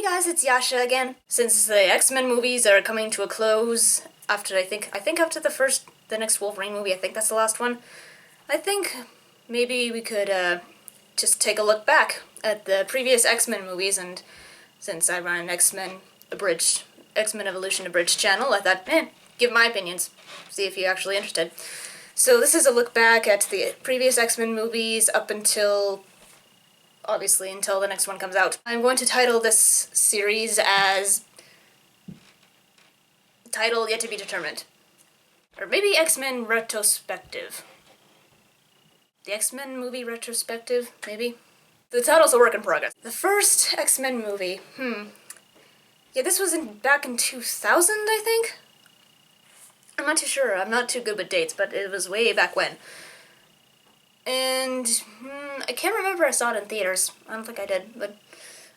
guys, it's Yasha again. Since the X-Men movies are coming to a close after I think after the next Wolverine movie, I think that's the last one. I think maybe we could just take a look back at the previous X-Men movies, and since I run an X-Men Evolution Abridged channel, I thought, give my opinions, see if you're actually interested. So this is a look back at the previous X-Men movies up until, obviously, until the next one comes out. I'm going to title this series as title yet to be determined. Or maybe X-Men Retrospective. The X-Men movie Retrospective, maybe? The title's a work in progress. The first X-Men movie, yeah, this was back in 2000, I think? I'm not too sure, I'm not too good with dates, but it was way back when. And, I can't remember I saw it in theaters. I don't think I did, but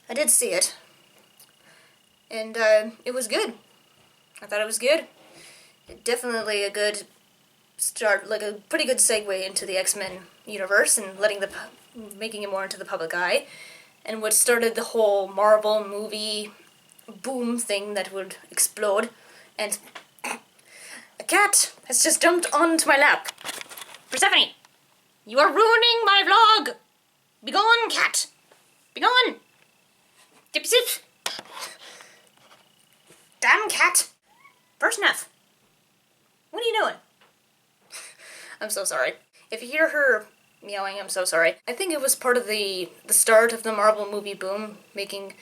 I did see it. And, it was good. I thought it was good. Definitely a good start, like a pretty good segue into the X-Men universe and making it more into the public eye. And what started the whole Marvel movie boom thing that would explode. And a cat has just jumped onto my lap. Persephone! You are ruining my vlog! Begone, cat! Begone! Dip-sip! Damn cat! Persneth! What are you doing? I'm so sorry. If you hear her meowing, I'm so sorry. I think it was part of the start of the Marvel movie boom, making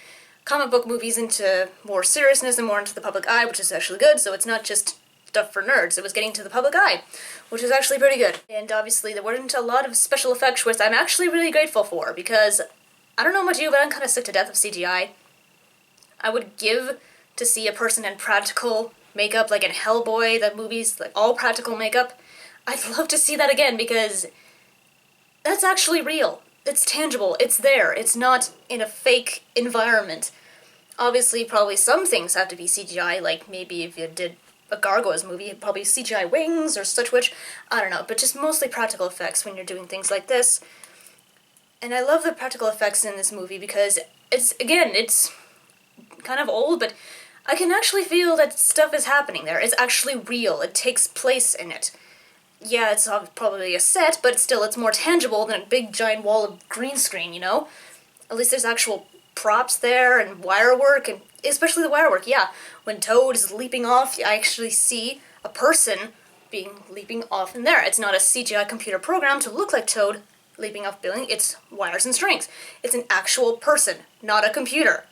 comic book movies into more seriousness and more into the public eye, which is actually good, so it's not just stuff for nerds. It was getting to the public eye, which is actually pretty good. And obviously there weren't a lot of special effects, which I'm actually really grateful for, because I don't know about you, but I'm kind of sick to death of CGI. I would give to see a person in practical makeup, like in Hellboy, the movies, like all practical makeup. I'd love to see that again, because that's actually real. It's tangible. It's there. It's not in a fake environment. Obviously, probably some things have to be CGI, like maybe if you did a Gargoyles movie, probably CGI wings or such which, I don't know, but just mostly practical effects when you're doing things like this. And I love the practical effects in this movie because it's kind of old, but I can actually feel that stuff is happening there. It's actually real. It takes place in it. Yeah, it's probably a set, but still, it's more tangible than a big giant wall of green screen, you know? At least there's actual props there and wire work, and especially the wire work, yeah. When Toad is leaping off, I actually see a person leaping off in there. It's not a CGI computer program to look like Toad leaping off building, it's wires and strings. It's an actual person, not a computer,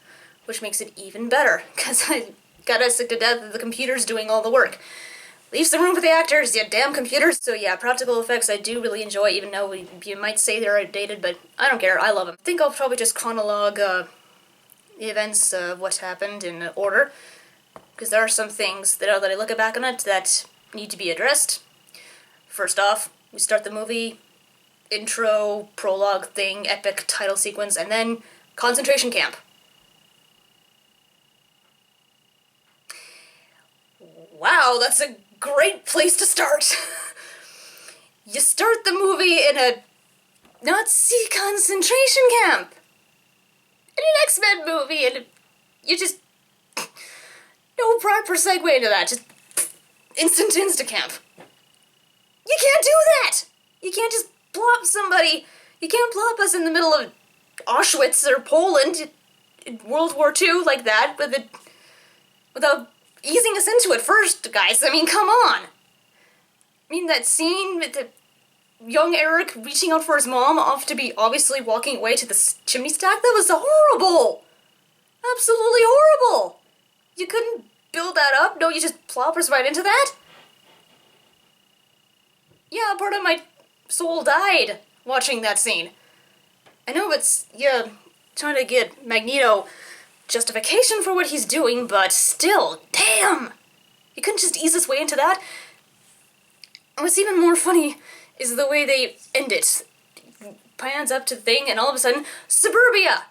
which makes it even better, because I got sick to death of the computers doing all the work. Leave some room for the actors, you damn computers! So yeah, practical effects I do really enjoy, even though you might say they're outdated, but I don't care, I love them. I think I'll probably just chronologue the events of what happened in order, because there are some things that I look back on it that need to be addressed. First off, we start the movie, intro, prologue thing, epic title sequence, and then concentration camp. Wow, that's a great place to start! You start the movie in a Nazi concentration camp! In an X-Men movie, and you just... no proper segue into that, just instant insta-camp. You can't do that! You can't just plop somebody, you can't plop us in the middle of Auschwitz or Poland in World War II like that, without easing us into it first, guys. I mean, come on! I mean, that scene with the young Eric reaching out for his mom off to be obviously walking away to the chimney stack, that was horrible! Absolutely horrible! You couldn't build that up? No, you just plop us right into that? Yeah, part of my soul died watching that scene. I know it's, yeah, trying to get Magneto justification for what he's doing, but still, damn! You couldn't just ease this way into that? And what's even more funny is the way they end it. Pans up to the thing, and all of a sudden, Suburbia!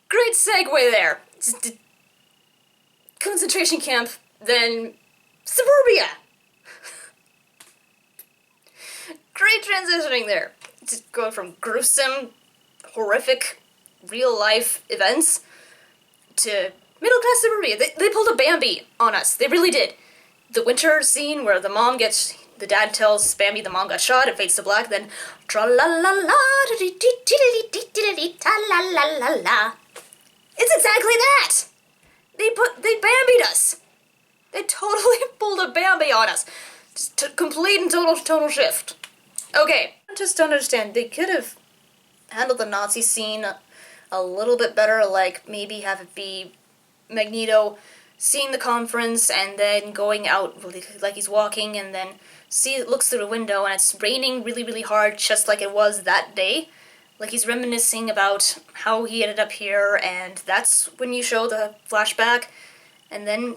Great segue there. Just concentration camp, then Suburbia! Great transitioning there. Just going from gruesome, horrific real life events to middle class suburbia. They pulled a Bambi on us. They really did. The winter scene where the dad tells Bambi the mom got shot, it fades to black, then tra-la-la-la, ta-la-la-la-la. It's exactly that! They Bambied us! They totally pulled a Bambi on us. Just complete and total shift. Okay, I just don't understand. They could have handled the Nazi scene a little bit better, like maybe have it be Magneto seeing the conference and then going out like he's walking and then looks through the window and it's raining really, really hard just like it was that day. Like he's reminiscing about how he ended up here, and that's when you show the flashback, and then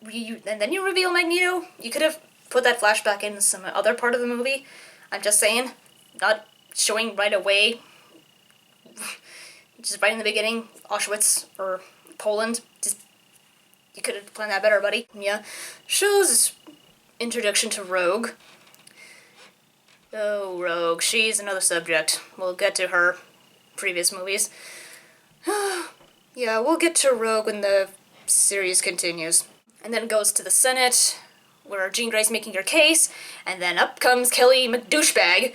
you reveal Magneto. You could have put that flashback in some other part of the movie. I'm just saying, not showing right away, just right in the beginning, Auschwitz or Poland. Just, you could have planned that better, buddy. Yeah, shows introduction to Rogue. Oh, Rogue, she's another subject. We'll get to her previous movies. Yeah, we'll get to Rogue when the series continues. And then it goes to the Senate, where Jean Grey's making her case, and then up comes Kelly McDouchebag,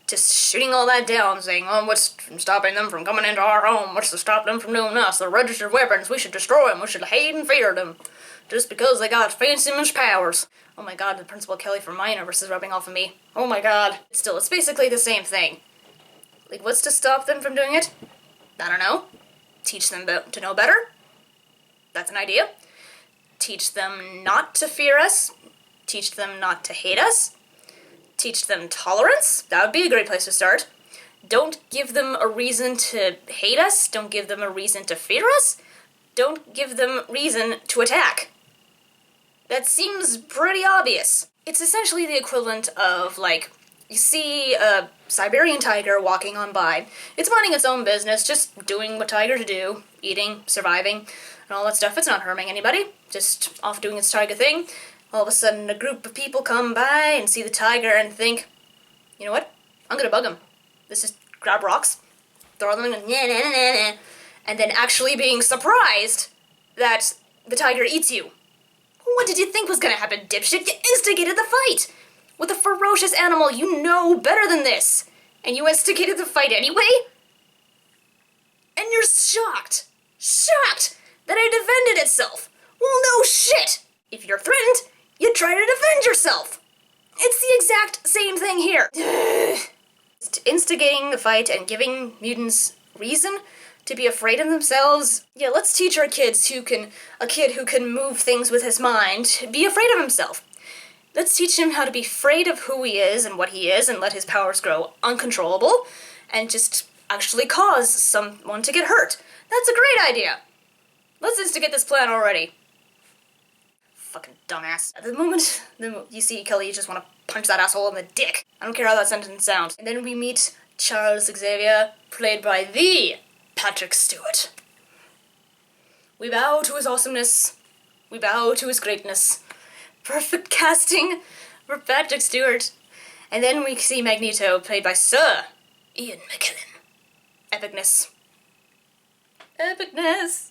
just shooting all that down, saying, oh, what's stopping them from coming into our home? What's to stop them from doing us? They're registered weapons. We should destroy them. We should hate and fear them. Just because they got fancy much powers. Oh my god, the Principal Kelly from my universe is rubbing off of me. Oh my god. Still, it's basically the same thing. Like, what's to stop them from doing it? I don't know. Teach them to know better? That's an idea. Teach them not to fear us. Teach them not to hate us. Teach them tolerance. That would be a great place to start. Don't give them a reason to hate us. Don't give them a reason to fear us. Don't give them reason to attack. That seems pretty obvious. It's essentially the equivalent of, like, you see a Siberian tiger walking on by. It's minding its own business, just doing what tigers do, eating, surviving, and all that stuff. It's not harming anybody, just off doing its tiger thing. All of a sudden, a group of people come by and see the tiger and think, you know what? I'm gonna bug him. Let's just grab rocks, throw them in, and then actually being surprised that the tiger eats you. What did you think was gonna happen, dipshit? You instigated the fight! With a ferocious animal, you know better than this! And you instigated the fight anyway? And you're shocked! Shocked that it defended itself! Well, no shit! If you're threatened, you try to defend yourself! It's the exact same thing here! Instigating the fight and giving mutants reason to be afraid of themselves. Yeah, let's teach our kids a kid who can move things with his mind, be afraid of himself. Let's teach him how to be afraid of who he is and what he is and let his powers grow uncontrollable and just actually cause someone to get hurt. That's a great idea. Let's instigate this plan already. Fucking dumbass. At the moment you see Kelly, you just want to punch that asshole in the dick. I don't care how that sentence sounds. And then we meet Charles Xavier, played by the Patrick Stewart. We bow to his awesomeness. We bow to his greatness. Perfect casting for Patrick Stewart. And then we see Magneto, played by Sir Ian McKellen. Epicness. Epicness.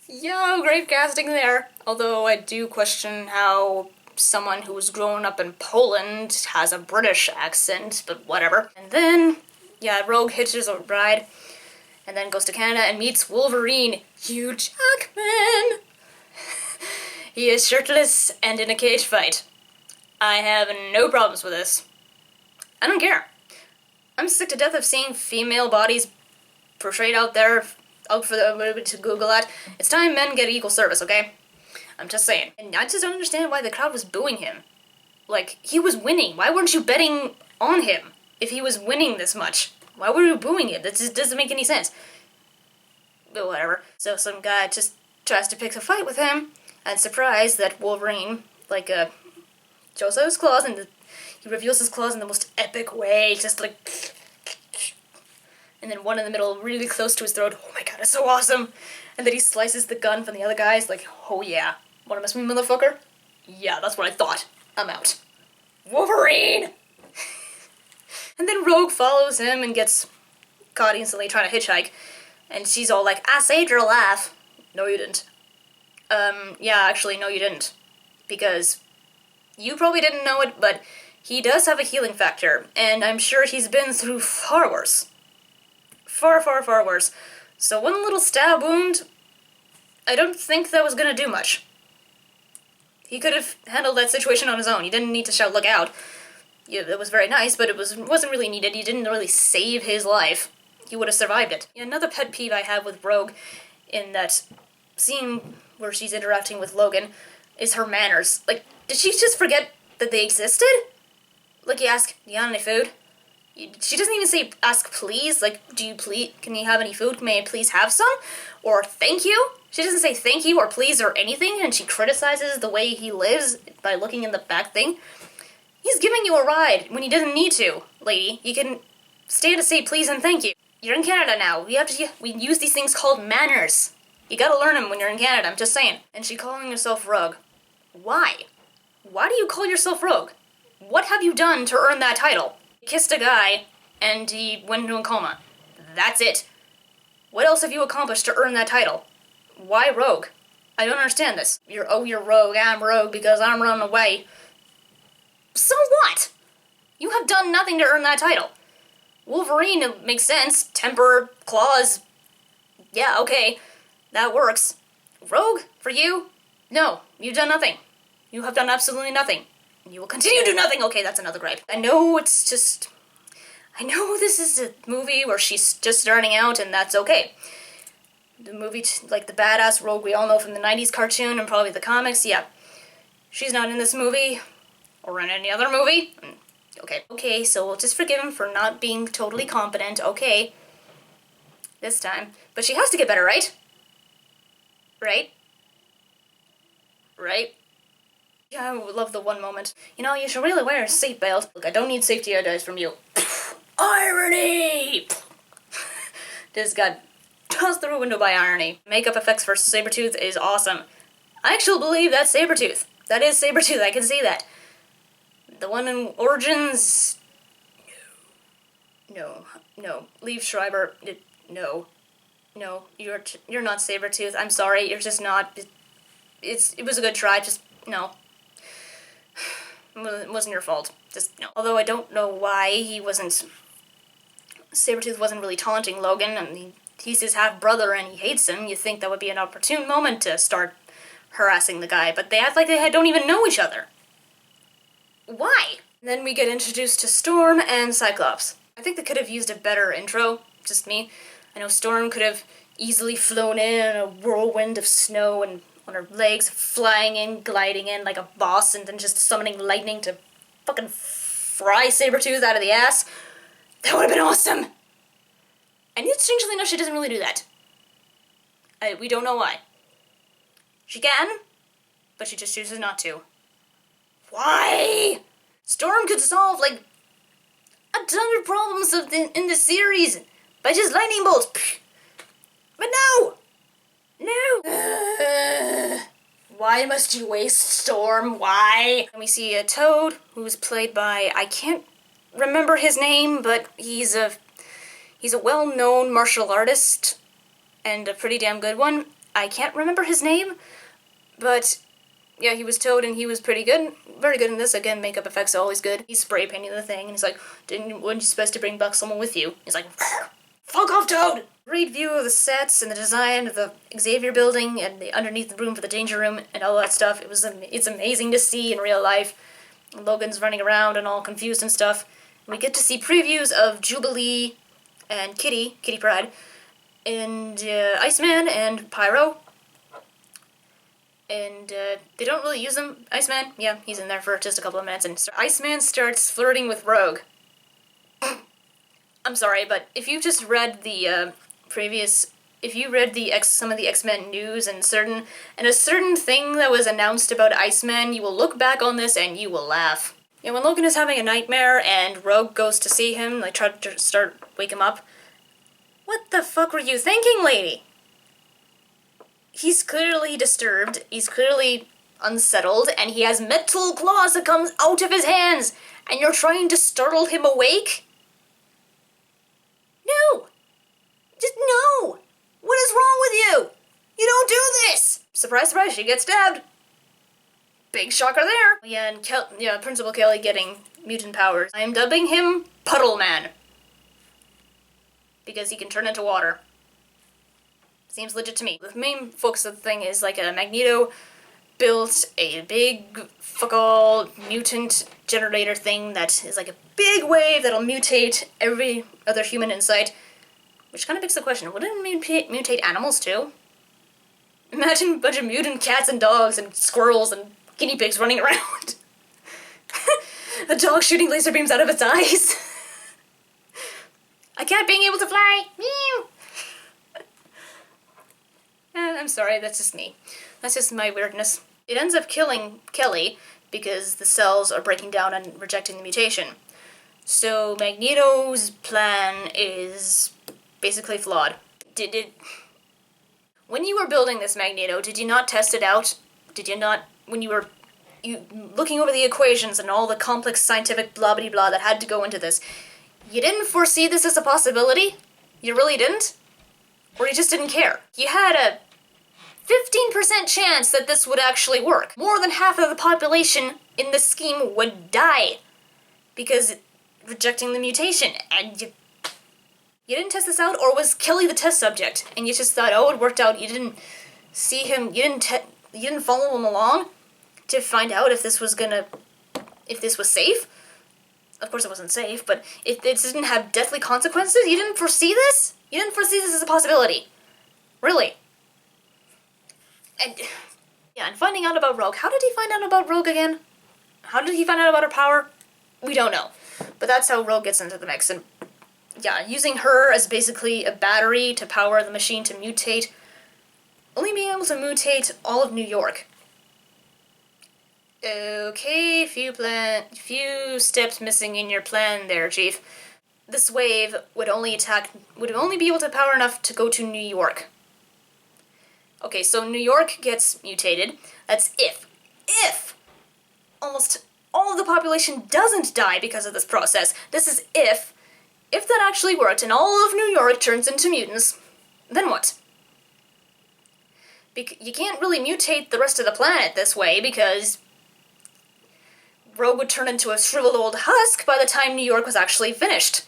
Yo, great casting there. Although I do question how someone who was grown up in Poland has a British accent, but whatever. And then, yeah, Rogue hitches a ride, and then goes to Canada and meets Wolverine, Hugh Jackman. He is shirtless and in a cage fight. I have no problems with this. I don't care. I'm sick to death of seeing female bodies portrayed out there, out for everybody to Google at. It's time men get equal service, okay? I'm just saying. And I just don't understand why the crowd was booing him. Like, he was winning. Why weren't you betting on him if he was winning this much? Why were you booing him? That just doesn't make any sense. But whatever. So some guy just tries to pick a fight with him, and surprised that Wolverine, like, shows out his claws, and he reveals his claws in the most epic way, just like... And then one in the middle, really close to his throat. Oh my god, it's so awesome! And then he slices the gun from the other guys, like, oh yeah. Wanna mess with me, motherfucker? Yeah, that's what I thought. I'm out. Wolverine! And then Rogue follows him and gets caught instantly trying to hitchhike. And she's all like, I saved your life. No, you didn't. Yeah, actually, no, you didn't. Because you probably didn't know it, but he does have a healing factor, and I'm sure he's been through far worse. Far, far, far worse. So one little stab wound, I don't think that was gonna do much. He could have handled that situation on his own. He didn't need to shout, look out. Yeah, it was very nice, but it wasn't really needed. He didn't really save his life. He would have survived it. Another pet peeve I have with Rogue in that scene where she's interacting with Logan is her manners. Like, did she just forget that they existed? Like, you ask, do you want any food? She doesn't even say, ask please. Like, can you have any food? May I please have some? Or thank you? She doesn't say thank you or please or anything, and she criticizes the way he lives by looking in the back thing. He's giving you a ride when he doesn't need to, lady. You can stand to say please and thank you. You're in Canada now. We use these things called manners. You gotta learn them when you're in Canada, I'm just saying. And she calling herself Rogue. Why? Why do you call yourself Rogue? What have you done to earn that title? You kissed a guy, and he went into a coma. That's it. What else have you accomplished to earn that title? Why Rogue? I don't understand this. You're Rogue, I'm Rogue because I'm running away. So what? You have done nothing to earn that title. Wolverine, it makes sense. Temper, claws. Yeah, okay. That works. Rogue, for you? No, you've done nothing. You have done absolutely nothing. You will continue to do nothing. Okay, that's another gripe. I know this is a movie where she's just starting out, and that's okay. The movie, like the badass Rogue we all know from the 90s cartoon and probably the comics, yeah. She's not in this movie, or in any other movie. Okay, so we'll just forgive him for not being totally competent, okay. This time. But she has to get better, right? Right? Yeah, I love the one moment. You know, you should really wear a seatbelt. Look, I don't need safety advice from you. Irony! Just got tossed through a window by irony. Makeup effects for Sabretooth is awesome. I actually believe that's Sabretooth. That is Sabretooth, I can see that. The one in Origins... No. Leave Schreiber. No, you're not Sabretooth. I'm sorry, you're just not. It was a good try, just no. It wasn't your fault. Just no. Although I don't know why Sabretooth wasn't really taunting Logan. I mean, he's his half-brother and he hates him. You'd think that would be an opportune moment to start harassing the guy, but they act like they don't even know each other. Why? Then we get introduced to Storm and Cyclops. I think they could have used a better intro, just me. I know Storm could have easily flown in a whirlwind of snow and on her legs, flying in, gliding in like a boss, and then just summoning lightning to fucking fry Sabretooth out of the ass. That would have been awesome! And yet, strangely enough, she doesn't really do that. We don't know why. She can, but she just chooses not to. Why? Storm could solve, like, a ton of problems in the series by just lightning bolts. But no! Why must you waste Storm? Why? And we see a Toad, who's played by, I can't remember his name, but he's a well-known martial artist, and a pretty damn good one. I can't remember his name, but yeah, he was Toad, and he was pretty good. Very good in this. Again, makeup effects are always good. He's spray painting the thing, and he's like, weren't you supposed to bring back someone with you? He's like, fuck off, Toad! Great view of the sets and the design of the Xavier building and the underneath the room for the Danger Room and all that stuff. It's amazing to see in real life. Logan's running around and all confused and stuff. We get to see previews of Jubilee and Kitty Pryde, and Iceman and Pyro. And they don't really use him. Iceman, yeah, he's in there for just a couple of minutes, and Iceman starts flirting with Rogue. I'm sorry, but if you just read the some of the X-Men news and a certain thing that was announced about Iceman, you will look back on this and you will laugh. Yeah, when Logan is having a nightmare and Rogue goes to see him, like try to wake him up. What the fuck were you thinking, lady? He's clearly disturbed, he's clearly unsettled, and he has metal claws that comes out of his hands, and you're trying to startle him awake? No! surprise, surprise, she gets stabbed. Big shocker there. Yeah, and Principal Kelly getting mutant powers. I am dubbing him Puddle Man. Because he can turn into water. Seems legit to me. The main focus of the thing is like a Magneto built a big fuck-all mutant generator thing that is like a big wave that'll mutate every other human in sight. Which kind of begs the question, wouldn't it mutate animals too? Imagine a bunch of mutant cats and dogs and squirrels and guinea pigs running around. A dog shooting laser beams out of its eyes. A cat being able to fly. Meow. I'm sorry, that's just me. That's just my weirdness. It ends up killing Kelly because the cells are breaking down and rejecting the mutation. So Magneto's plan is basically flawed. When you were building this Magneto, did you not test it out? Did you not, when you were looking over the equations and all the complex scientific blah-blah-blah that had to go into this, you didn't foresee this as a possibility? You really didn't? Or you just didn't care? You had a 15% chance that this would actually work. More than half of the population in this scheme would die because rejecting the mutation, and you didn't test this out, or was Kelly the test subject and you just thought, oh, it worked out? You didn't see him, you didn't follow him along to find out if this was safe? Of course it wasn't safe, but if it didn't have deathly consequences, you didn't foresee this? You didn't foresee this as a possibility. Really. And finding out about Rogue. How did he find out about Rogue again? How did he find out about her power? We don't know. But that's how Rogue gets into the mix. And yeah, using her as basically a battery to power the machine to mutate. Only being able to mutate all of New York. Okay, few steps missing in your plan there, Chief. This wave would only be able to power enough to go to New York. Okay, so New York gets mutated. That's if almost all of the population doesn't die because of this process. This is if that actually worked and all of New York turns into mutants, then what? You can't really mutate the rest of the planet this way because Rogue would turn into a shriveled old husk by the time New York was actually finished.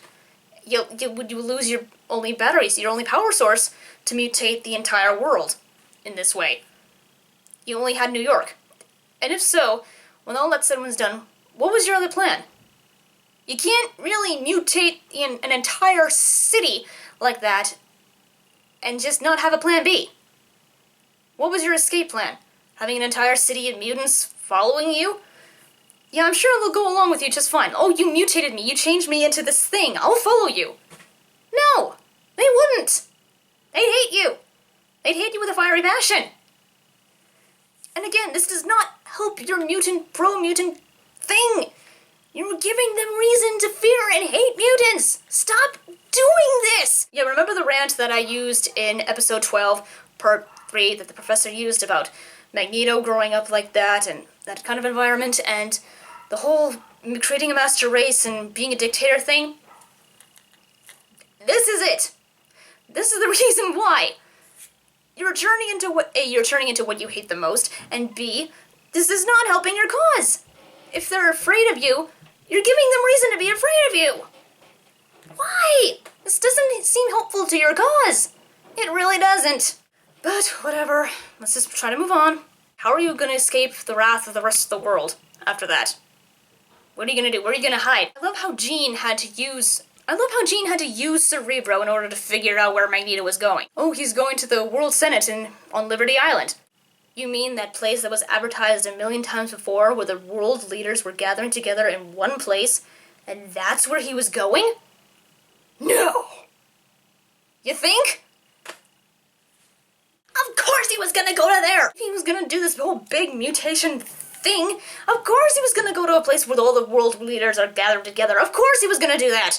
You lose your only batteries, your only power source to mutate the entire world in this way. You only had New York. And if so, when all that said was done, what was your other plan? You can't really mutate an entire city like that and just not have a plan B. What was your escape plan? Having an entire city of mutants following you? Yeah, I'm sure they'll go along with you just fine. Oh, you mutated me. You changed me into this thing. I'll follow you. No! They wouldn't! They'd hate you! They'd hate you with a fiery passion! And again, this does not help your pro-mutant thing! You're giving them reason to fear and hate mutants! Stop doing this! Yeah, remember the rant that I used in episode 12, part 3, that the professor used about Magneto growing up like that and that kind of environment, and the whole creating a master race and being a dictator thing? This is it! This is the reason why! You're turning into what you hate the most, and B, this is not helping your cause! If they're afraid of you, you're giving them reason to be afraid of you! Why? This doesn't seem helpful to your cause! It really doesn't. But whatever, let's just try to move on. How are you gonna escape the wrath of the rest of the world after that? What are you gonna do? Where are you gonna hide? I love how Jean had to use Cerebro in order to figure out where Magneto was going. Oh, he's going to the World Senate on Liberty Island. You mean that place that was advertised a million times before, where the world leaders were gathering together in one place, and that's where he was going? No! You think? Of course he was gonna go to there! He was gonna do this whole big mutation thing. Of course he was gonna go to a place where all the world leaders are gathered together. Of course he was gonna do that!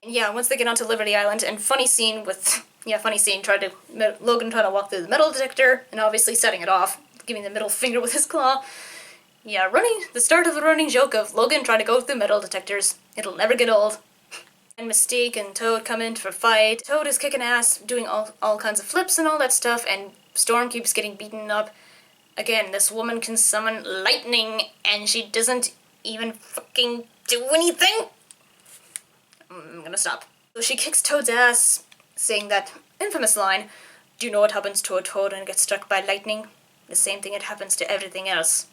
And yeah, once they get onto Liberty Island, and funny scene, Logan trying to walk through the metal detector, and obviously setting it off, giving the middle finger with his claw. Yeah, the start of the running joke of Logan trying to go through metal detectors. It'll never get old. And Mystique and Toad come in for a fight. Toad is kicking ass, doing all kinds of flips and all that stuff, and Storm keeps getting beaten up. Again, this woman can summon lightning, and she doesn't even fucking do anything. I'm gonna stop. So she kicks Toad's ass, saying that infamous line, "Do you know what happens to a toad when it gets struck by lightning? The same thing that happens to everything else."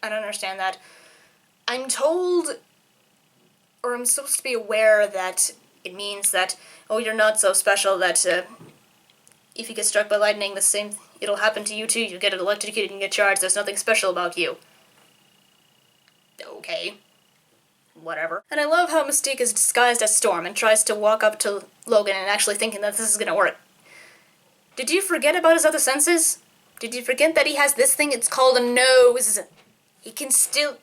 I don't understand that. I'm told, or I'm supposed to be aware that it means that, oh, you're not so special, that if you get struck by lightning, it'll happen to you too. You get electrocuted and get charged. There's nothing special about you. Okay. Whatever. And I love how Mystique is disguised as Storm and tries to walk up to Logan and actually thinking that this is gonna work. Did you forget about his other senses? Did you forget that he has this thing? It's called a nose. He can still...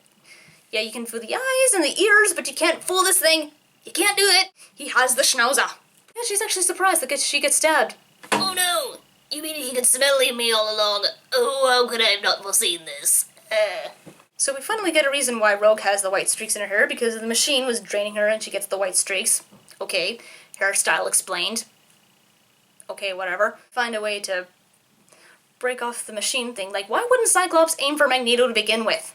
Yeah, you can fool the eyes and the ears, but you can't fool this thing. You can't do it. He has the schnauzer. Yeah, she's actually surprised that she gets stabbed. Oh no! You mean he could smell me all along? Oh, how could I have not foreseen this? So we finally get a reason why Rogue has the white streaks in her hair, because the machine was draining her and she gets the white streaks. Okay, hairstyle explained. Okay, whatever. Find a way to break off the machine thing. Like, why wouldn't Cyclops aim for Magneto to begin with?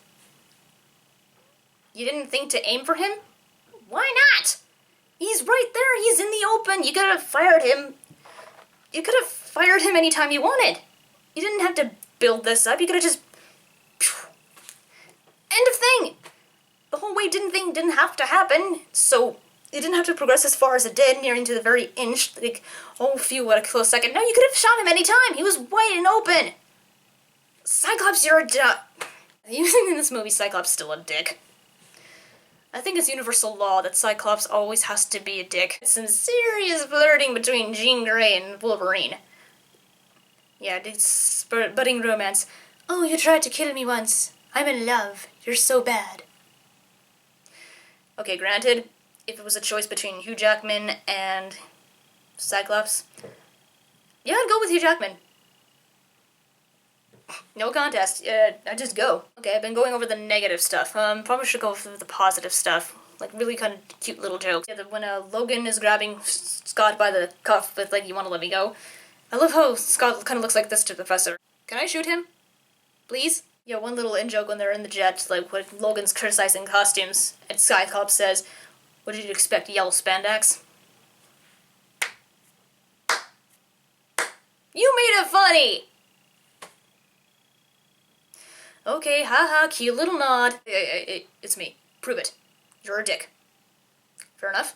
You didn't think to aim for him? Why not? He's right there. He's in the open. You could have fired him. You could have fired him anytime you wanted. You didn't have to build this up. You could have just... End of thing. The whole wave thing didn't have to happen, so it didn't have to progress as far as it did, nearing to the very inch. Like, oh, phew, what a close second. No, you could have shot him anytime. He was wide and open. Cyclops, you're a Even in this movie, Cyclops is still a dick. I think it's universal law that Cyclops always has to be a dick. Some serious flirting between Jean Grey and Wolverine. Yeah, it's budding romance. Oh, you tried to kill me once. I'm in love. You're so bad. Okay, granted, if it was a choice between Hugh Jackman and Cyclops, yeah, I'd go with Hugh Jackman. No contest. I just go. Okay, I've been going over the negative stuff. Probably should go through the positive stuff. Like, really kind of cute little jokes. Yeah, when Logan is grabbing Scott by the cuff with, like, "You wanna let me go?" I love how Scott kind of looks like this to the Professor. Can I shoot him? Please? Yeah, one little in-joke when they're in the jet, like, when Logan's criticizing costumes, and Cyclops says, "What did you expect, yellow spandex?" You made it funny! Okay, haha, cute little nod. Hey, it's me. Prove it. You're a dick. Fair enough?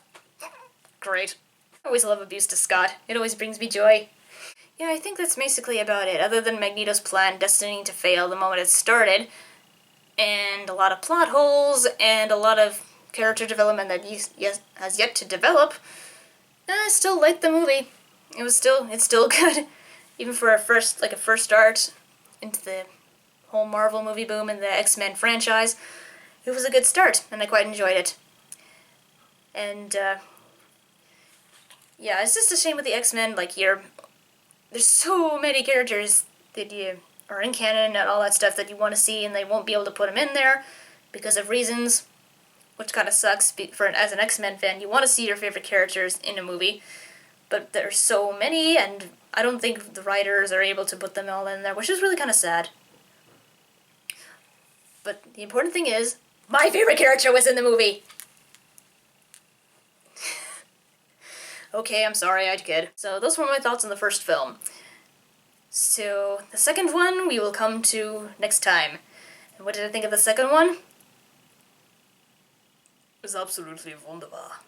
Great. I always love abuse to Scott. It always brings me joy. Yeah, I think that's basically about it, other than Magneto's plan destining to fail the moment it started, and a lot of plot holes, and a lot of character development that has yet to develop. I still like the movie. It's still good. Even for a first start into the whole Marvel movie boom and the X-Men franchise, it was a good start, and I quite enjoyed it. And, yeah, it's just a shame with the X-Men, like, there's so many characters that you are in canon and all that stuff that you want to see, and they won't be able to put them in there because of reasons, which kind of sucks. As an X-Men fan, you want to see your favorite characters in a movie, but there's so many, and I don't think the writers are able to put them all in there, which is really kind of sad. But the important thing is, my favorite character was in the movie! Okay, I'm sorry, I kid. So those were my thoughts on the first film. So the second one we will come to next time. And what did I think of the second one? It was absolutely wunderbar.